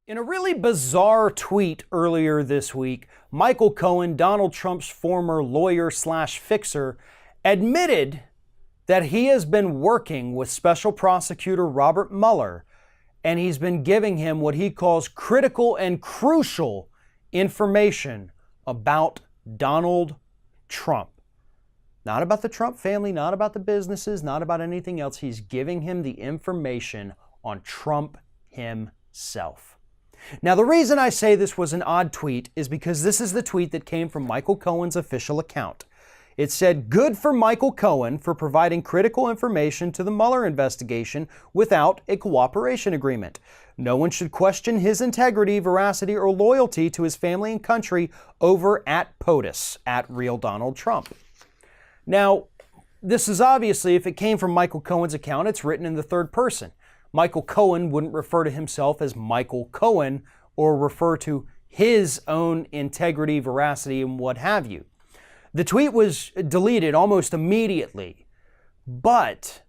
In a really bizarre tweet earlier this week, Micheal Cohen, Donald Trump's former lawyer/fixer, admitted that he has been working with Special Prosecutor Robert Mueller, and he's been giving him what he calls critical and crucial information about Donald Trump. Not about the Trump family, not about the businesses, not about anything else. He's giving him the information on Trump himself. Now, the reason I say this was an odd tweet is because this is the tweet that came from Micheal Cohen's official account. It said, "Good for Micheal Cohen for providing critical information to the Mueller investigation without a cooperation agreement. No one should question his integrity, veracity, or loyalty to his family and country over at POTUS, at Real Donald Trump." Now, this is obviously, if it came from Micheal Cohen's account, it's written in the third person. Micheal Cohen wouldn't refer to himself as Micheal Cohen or refer to his own integrity, veracity, and what have you. The tweet was deleted almost immediately, but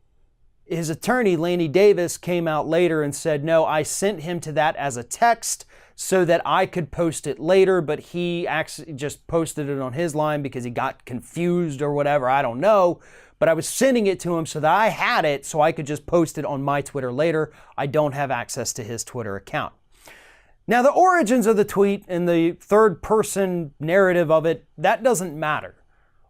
his attorney, Lanny Davis, came out later and said, no, I sent him to that as a text so that I could post it later, but he actually just posted it on his line because he got confused or whatever, I don't know. But I was sending it to him so that I had it so I could just post it on my Twitter later. I don't have access to his Twitter account. Now, the origins of the tweet and the third person narrative of it, that doesn't matter.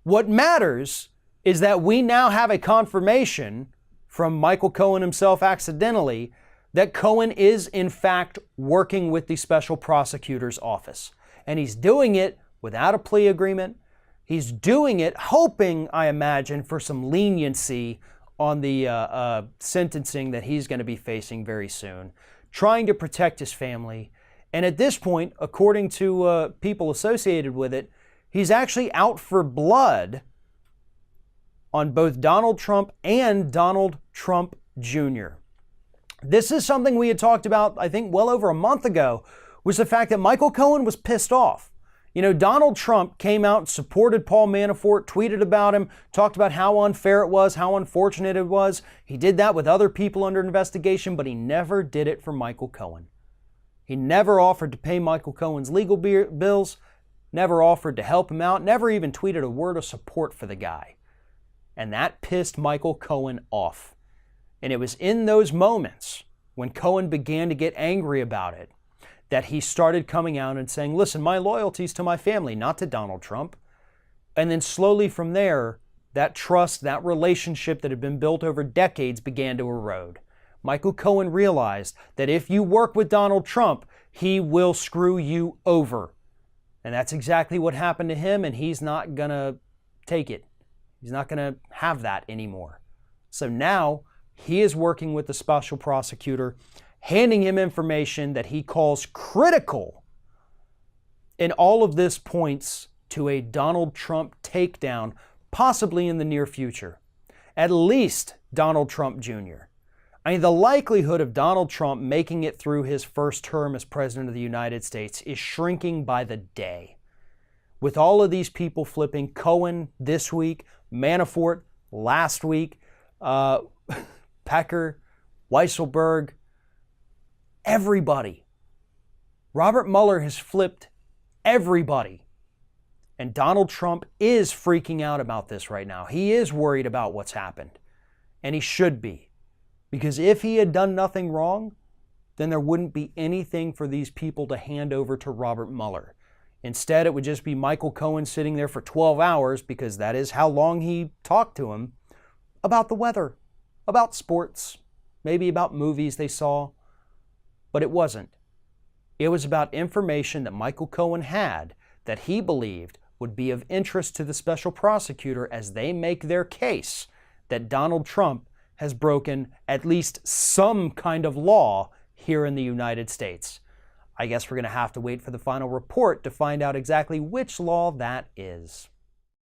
What matters is that we now have a confirmation from Micheal Cohen himself accidentally that Cohen is in fact working with the special prosecutor's office. And he's doing it without a plea agreement. He's doing it hoping, I imagine, for some leniency on the sentencing that he's going to be facing very soon, trying to protect his family. And at this point, according to people associated with it, he's actually out for blood on both Donald Trump and Donald Trump Jr. This is something we had talked about, I think, well over a month ago, was the fact that Micheal Cohen was pissed off. You know, Donald Trump came out and supported Paul Manafort, tweeted about him, talked about how unfair it was, how unfortunate it was. He did that with other people under investigation, but he never did it for Micheal Cohen. He never offered to pay Micheal Cohen's legal bills, never offered to help him out, never even tweeted a word of support for the guy. And that pissed Micheal Cohen off. And it was in those moments when Cohen began to get angry about it that he started coming out and saying, listen, my loyalty's to my family, not to Donald Trump. And then slowly from there, that trust, that relationship that had been built over decades began to erode. Micheal Cohen realized that if you work with Donald Trump, he will screw you over. And that's exactly what happened to him, and he's not going to take it. He's not going to have that anymore. So now he is working with the special prosecutor, handing him information that he calls critical. And all of this points to a Donald Trump takedown, possibly in the near future. At least Donald Trump Jr. I mean, the likelihood of Donald Trump making it through his first term as president of the United States is shrinking by the day. With all of these people flipping, Cohen this week, Manafort last week, Pecker, Weisselberg, everybody. Robert Mueller has flipped everybody. And Donald Trump is freaking out about this right now. He is worried about what's happened. And he should be. Because if he had done nothing wrong, then there wouldn't be anything for these people to hand over to Robert Mueller. Instead, it would just be Micheal Cohen sitting there for 12 hours, because that is how long he talked to him, about the weather, about sports, maybe about movies they saw. But it wasn't. It was about information that Micheal Cohen had that he believed would be of interest to the special prosecutor as they make their case that Donald Trump has broken at least some kind of law here in the United States. I guess we're going to have to wait for the final report to find out exactly which law that is.